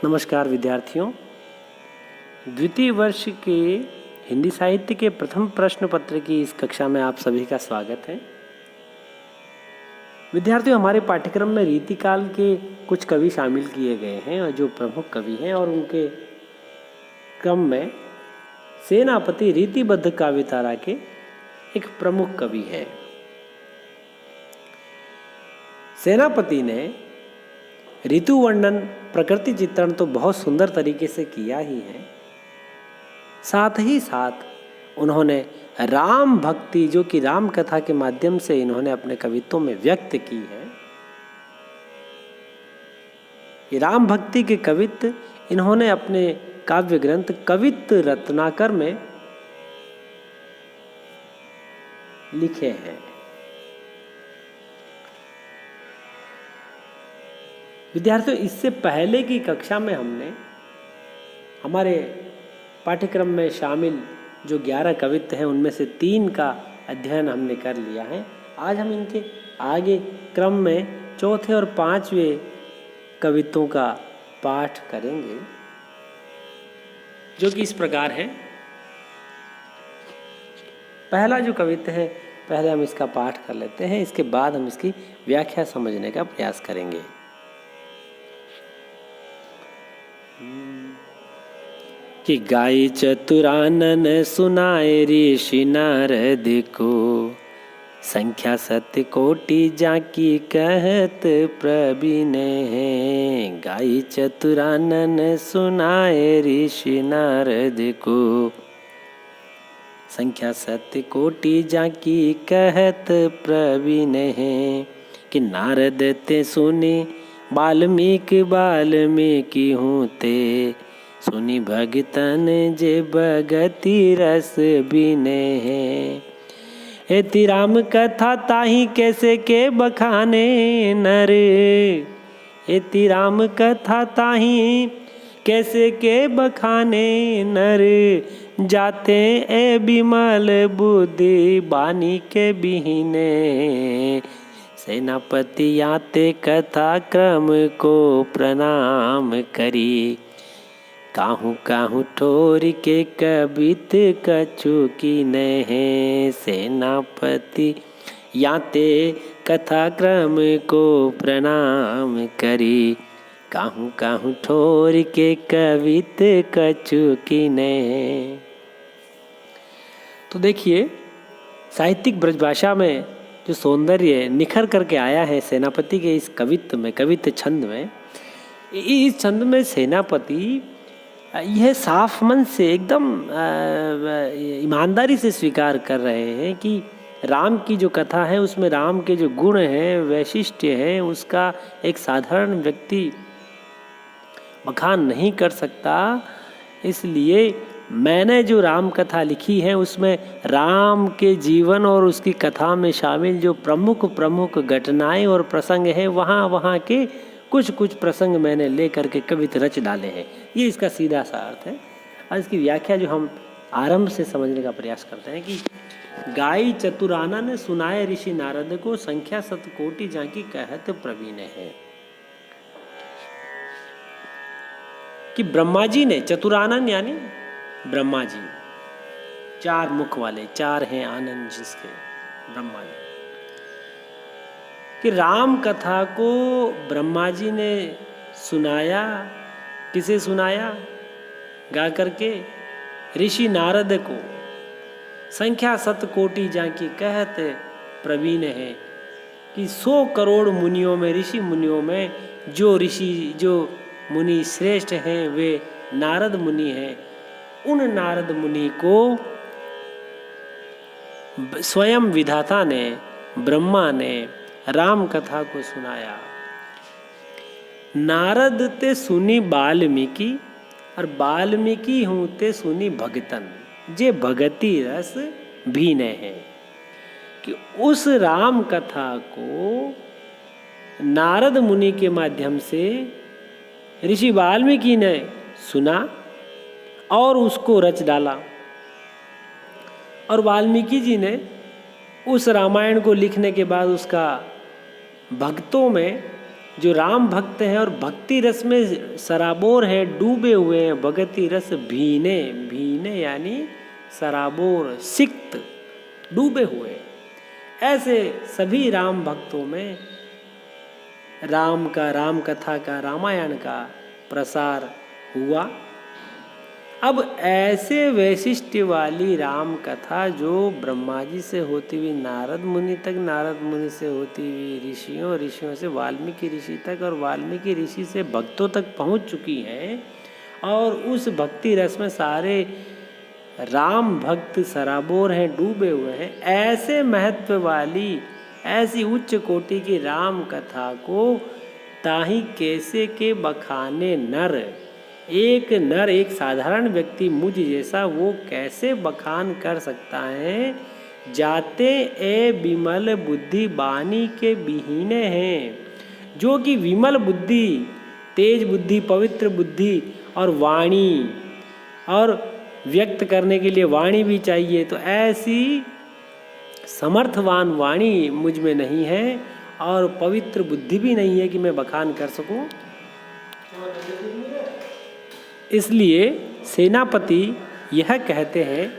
नमस्कार विद्यार्थियों, द्वितीय वर्ष के हिंदी साहित्य के प्रथम प्रश्न पत्र की इस कक्षा में आप सभी का स्वागत है। विद्यार्थियों, हमारे पाठ्यक्रम में रीतिकाल के कुछ कवि शामिल किए गए हैं और जो प्रमुख कवि हैं, और उनके क्रम में सेनापति रीतिबद्ध काव्यधारा के एक प्रमुख कवि हैं। सेनापति ने ऋतु वर्णन, प्रकृति चित्रण तो बहुत सुंदर तरीके से किया ही है, साथ ही साथ उन्होंने राम भक्ति, जो कि राम कथा के माध्यम से इन्होंने अपने कवित्वों में व्यक्त की है, ये राम भक्ति के कवित्व इन्होंने अपने काव्य ग्रंथ कवित्व रत्नाकर में लिखे हैं। विद्यार्थियों, इससे पहले की कक्षा में हमने हमारे पाठ्यक्रम में शामिल जो 11 कवित्व हैं उनमें से 3 का अध्ययन हमने कर लिया है। आज हम इनके आगे क्रम में चौथे और 5वें कवित्वों का पाठ करेंगे, जो कि इस प्रकार है। पहला जो कवित्व है, पहले हम इसका पाठ कर लेते हैं, इसके बाद हम इसकी व्याख्या समझने का प्रयास करेंगे। कि गाई चतुरानन सुनाए ऋषि नारद को, संख्या सत्य कोटि जाकी कहत प्रवीण है। गाई चतुरानन सुनाए ऋषि नारद को, संख्या सत्य कोटि जाकी कहत प्रवीण है। कि नारद ते सुनी वाल्मीकि हूँ ते, सुनी भगतन जे भगति रस बीने है। एति राम कथा ताही कैसे के बखाने नर, एति राम कथा ताही कैसे के बखाने नर। जाते ए बिमल बुद्धि बानी के बिहीने, सेनापति आते कथा क्रम को प्रणाम करी। काहू काहू ठोर के कबित कछु की नहीं, सेनापति याते कथा क्रम को प्रणाम करी। काहू काहू ठोर के कबित कछु की नहीं। तो देखिए, साहित्यिक ब्रजभाषा में जो सौंदर्य निखर करके आया है सेनापति के इस कवित्व में, कवित्व छंद में, इस छंद में सेनापति यह साफ मन से एकदम ईमानदारी से स्वीकार कर रहे हैं कि राम की जो कथा है उसमें राम के जो गुण हैं, वैशिष्ट्य हैं, उसका एक साधारण व्यक्ति बखान नहीं कर सकता। इसलिए मैंने जो राम कथा लिखी है उसमें राम के जीवन और उसकी कथा में शामिल जो प्रमुख घटनाएं और प्रसंग हैं, वहाँ के कुछ प्रसंग मैंने ले करके कवित्व रच डाले हैं। ये इसका सीधा सा अर्थ है। और इसकी व्याख्या जो हम आरंभ से समझने का प्रयास करते हैं कि गाई चतुरानन सुनाए ऋषि नारद को, संख्या सत कोटि जाकी कहत प्रवीण है। कि ब्रह्मा जी ने, चतुरानन यानी ब्रह्मा जी, 4 मुख वाले, 4 हैं आनंद जिसके, ब्रह्मा जी, कि राम कथा को ब्रह्मा जी ने सुनाया। किसे सुनाया? गा करके ऋषि नारद को। संख्या सत कोटि जाकी कहत प्रवीण है। कि 100 करोड़ मुनियों में, ऋषि मुनियों में जो मुनि श्रेष्ठ हैं वे नारद मुनि हैं। उन नारद मुनि को स्वयं विधाता ने, ब्रह्मा ने राम कथा को सुनाया। नारद ते सुनी वाल्मीकि, और वाल्मीकि हूँ ते सुनी भगतन जे भगति रस भीने हैं। कि उस राम कथा को नारद मुनि के माध्यम से ऋषि वाल्मीकि ने सुना और उसको रच डाला। और वाल्मीकि जी ने उस रामायण को लिखने के बाद उसका भक्तों में जो राम भक्त हैं और भक्ति रस में सराबोर हैं, डूबे हुए हैं, भगति रस भीने, भीने यानी सराबोर, सिक्त, डूबे हुए, ऐसे सभी राम भक्तों में राम का, राम कथा का, रामायण का प्रसार हुआ। अब ऐसे वैशिष्ट्य वाली राम कथा जो ब्रह्मा जी से होती हुई नारद मुनि तक, नारद मुनि से होती हुई ऋषियों, ऋषियों से वाल्मीकि ऋषि तक और वाल्मीकि ऋषि से भक्तों तक पहुंच चुकी है, और उस भक्ति रस में सारे राम भक्त सराबोर हैं, डूबे हुए हैं, ऐसे महत्व वाली, ऐसी उच्च कोटि की राम कथा को ताही कैसे के बखाने नर, एक नर, एक साधारण व्यक्ति मुझ जैसा, वो कैसे बखान कर सकता है। जाते ए विमल बुद्धि बानी के बिहीने हैं, जो कि विमल बुद्धि, तेज बुद्धि, पवित्र बुद्धि और वाणी, और व्यक्त करने के लिए वाणी भी चाहिए, तो ऐसी समर्थवान वाणी मुझ में नहीं है और पवित्र बुद्धि भी नहीं है कि मैं बखान कर सकूं। इसलिए सेनापति यह कहते हैं,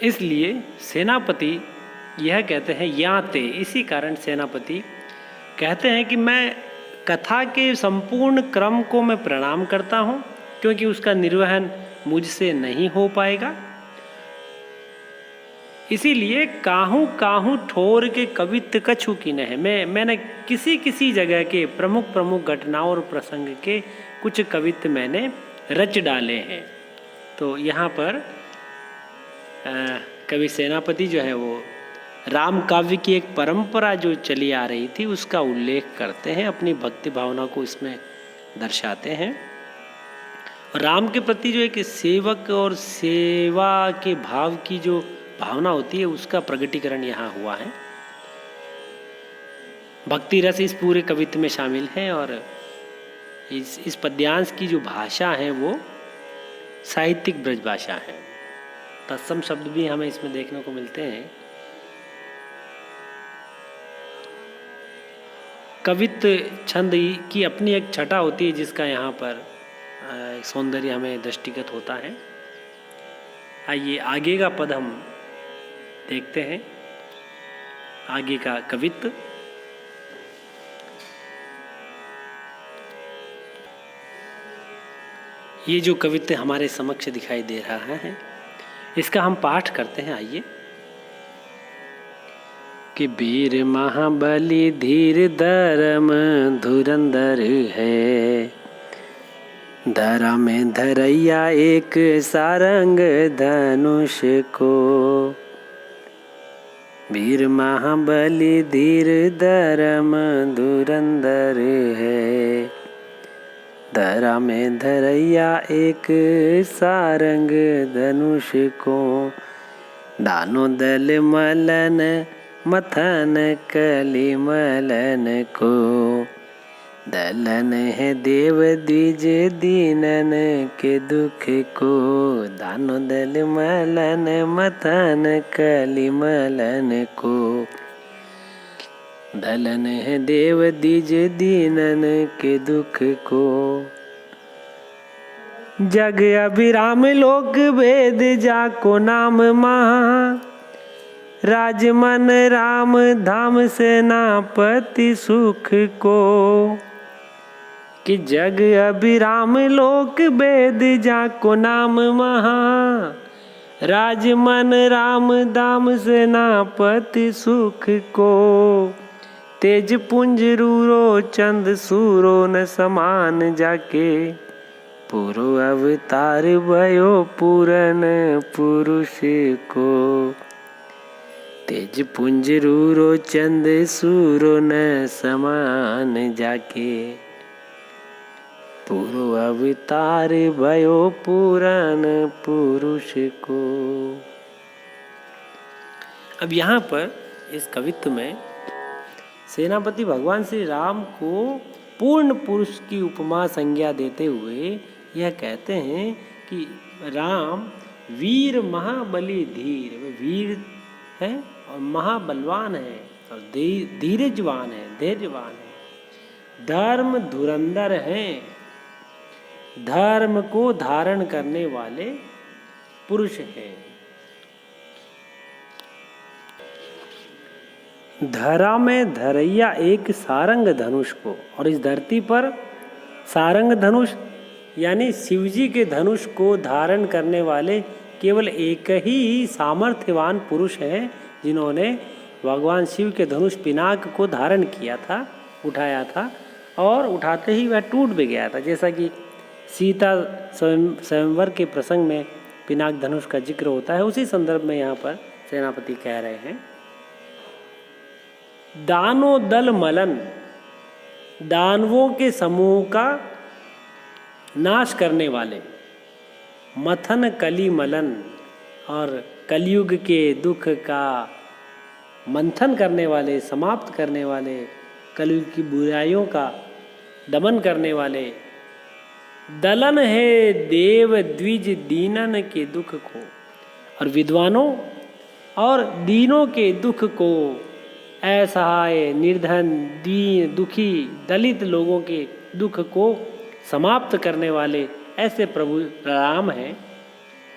इसलिए सेनापति यह कहते हैं याते, इसी कारण सेनापति कहते हैं कि मैं कथा के संपूर्ण क्रम को मैं प्रणाम करता हूँ, क्योंकि उसका निर्वहन मुझसे नहीं हो पाएगा। इसीलिए काहू काहू ठोर के कवित्त कछु की नहीं, मैंने किसी किसी जगह के प्रमुख प्रमुख घटनाओं और प्रसंग के कुछ कवित्त मैंने रच डाले हैं। तो यहाँ पर कवि सेनापति जो है वो राम काव्य की एक परंपरा जो चली आ रही थी उसका उल्लेख करते हैं, अपनी भक्ति भावना को इसमें दर्शाते हैं। राम के प्रति जो एक सेवक और सेवा के भाव की जो भावना होती है उसका प्रगटीकरण यहाँ हुआ है। भक्ति रस इस पूरे कवित्व में शामिल है, और इस पद्यांश की जो भाषा है वो साहित्यिक ब्रज भाषा है। तत्सम शब्द भी हमें इसमें देखने को मिलते हैं। कवित्व छंद की अपनी एक छटा होती है जिसका यहाँ पर सौंदर्य हमें दृष्टिगत होता है। आइए आगे का पद हम देखते हैं, आगे का कवित्व। ये जो कवित्व हमारे समक्ष दिखाई दे रहा है इसका हम पाठ करते हैं। आइए। कि वीर महाबली धीर धर्म धुरंधर है, धरा में धरैया एक सारंग धनुष को। वीर महाबली धीर धर्म धुरंधर है, धरा में धरैया एक सारंग धनुष को। दानो दल मलन मथन कली मलन को, दलन है देव द्विज दीनन के दुख को। दानो दल मलन मथन कली मलन को, दलन है देव द्विज दीनन के दुख को। जग अभिराम लोक वेद जाको नाम महा, राजमन राम धाम सेनापति सुख को। कि जग अभिराम लोक वेद जाको नाम महा, राजमन राम धाम सेनापति सुख को। तेज पुंज रूरो चंद सूरो न समान जाके, पुरो अवतार भयो पूरन पुरुष को। तेज पुंज रूरो चंद सूरो न समान जाके, पूरो अवतार भयो पुराण पुरुष को। अब यहाँ पर इस कवित्व में सेनापति भगवान श्री राम को पूर्ण पुरुष की उपमा संज्ञा देते हुए यह कहते हैं कि राम वीर महाबली धीर, वीर है और महाबलवान है, और धीरजवान है, धैर्यवान है। धर्म धुरंधर हैं, धर्म को धारण करने वाले पुरुष हैं। धरा में धरैया एक सारंग धनुष को, और इस धरती पर सारंग धनुष यानी शिवजी के धनुष को धारण करने वाले केवल एक ही सामर्थ्यवान पुरुष हैं, जिन्होंने भगवान शिव के धनुष पिनाक को धारण किया था, उठाया था, और उठाते ही वह टूट भी गया था। जैसा कि सीता स्वयंवर के प्रसंग में पिनाक धनुष का जिक्र होता है, उसी संदर्भ में यहाँ पर सेनापति कह रहे हैं। दानो दल मलन, दानवों के समूह का नाश करने वाले, मथन कली मलन, और कलयुग के दुख का मंथन करने वाले, समाप्त करने वाले, कलयुग की बुराइयों का दमन करने वाले। दलन है देव द्विज दीनन के दुख को, और विद्वानों और दीनों के दुख को, असहाय निर्धन दीन दुखी दलित लोगों के दुख को समाप्त करने वाले ऐसे प्रभु राम हैं,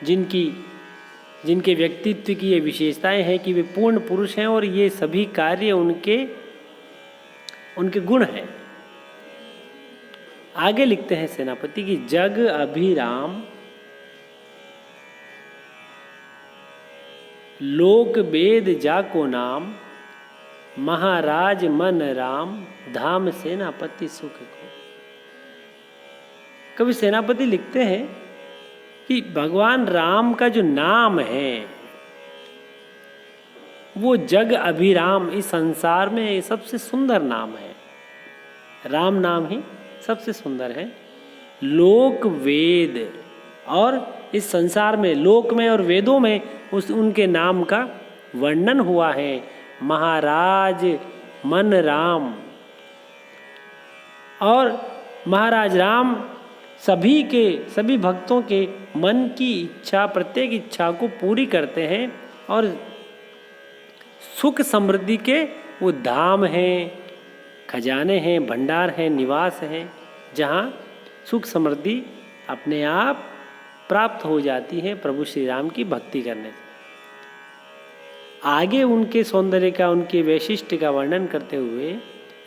जिनके व्यक्तित्व की ये विशेषताएं हैं कि वे पूर्ण पुरुष हैं और ये सभी कार्य उनके गुण हैं। आगे लिखते हैं सेनापति की जग अभिराम, लोक वेद जाको नाम, महाराज मन राम, धाम सेनापति सुख को। कवि सेनापति लिखते हैं कि भगवान राम का जो नाम है वो जग अभिराम, इस संसार में सबसे सुंदर नाम है। राम नाम ही सबसे सुंदर है। लोक वेद, और इस संसार में, लोक में और वेदों में उनके नाम का वर्णन हुआ है। महाराज मन राम, और महाराज राम सभी भक्तों के मन की इच्छा, प्रत्येक इच्छा को पूरी करते हैं, और सुख समृद्धि के वो धाम हैं, खजाने हैं, भंडार हैं, निवास हैं, जहाँ सुख समृद्धि अपने आप प्राप्त हो जाती है प्रभु श्री राम की भक्ति करने से। आगे उनके सौंदर्य का, उनके वैशिष्ट्य का वर्णन करते हुए,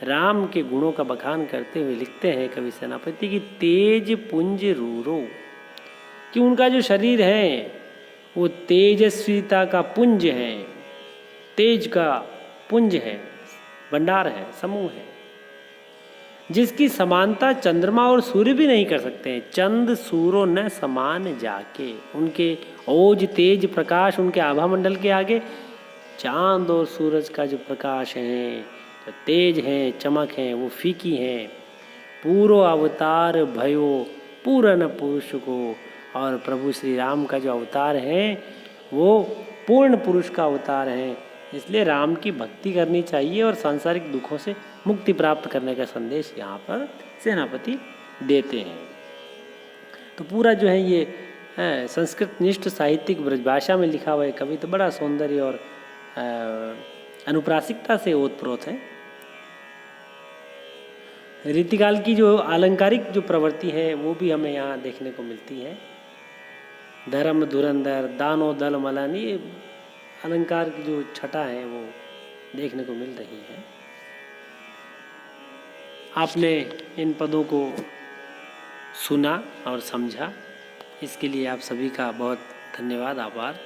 राम के गुणों का बखान करते हुए लिखते हैं कवि सेनापति की तेज पुंज रूरो, कि उनका जो शरीर है वो तेजस्विता का पुंज है, तेज का पुंज है, भंडार है, समूह है, जिसकी समानता चंद्रमा और सूर्य भी नहीं कर सकते हैं। चंद सूरो न समान जाके, उनके ओज तेज प्रकाश, उनके आभा मंडल के आगे चांद और सूरज का जो प्रकाश है, जो तेज है, चमक है, वो फीकी है। पूरो अवतार भयो पूर्ण पुरुष को, और प्रभु श्री राम का जो अवतार है वो पूर्ण पुरुष का अवतार है। इसलिए राम की भक्ति करनी चाहिए और सांसारिक दुखों से मुक्ति प्राप्त करने का संदेश यहाँ पर सेनापति देते हैं। तो पूरा जो है ये संस्कृत निष्ठ साहित्यिक ब्रजभाषा में लिखा हुआ है कवि, तो बड़ा सौंदर्य और अनुप्रासिकता से ओतप्रोत है। रीतिकाल की जो अलंकारिक जो प्रवृत्ति है वो भी हमें यहाँ देखने को मिलती है। धर्म धुरंधर, दानो दल मलन, ये अलंकार की जो छटा है वो देखने को मिल रही है। आपने इन पदों को सुना और समझा, इसके लिए आप सभी का बहुत धन्यवाद, आभार।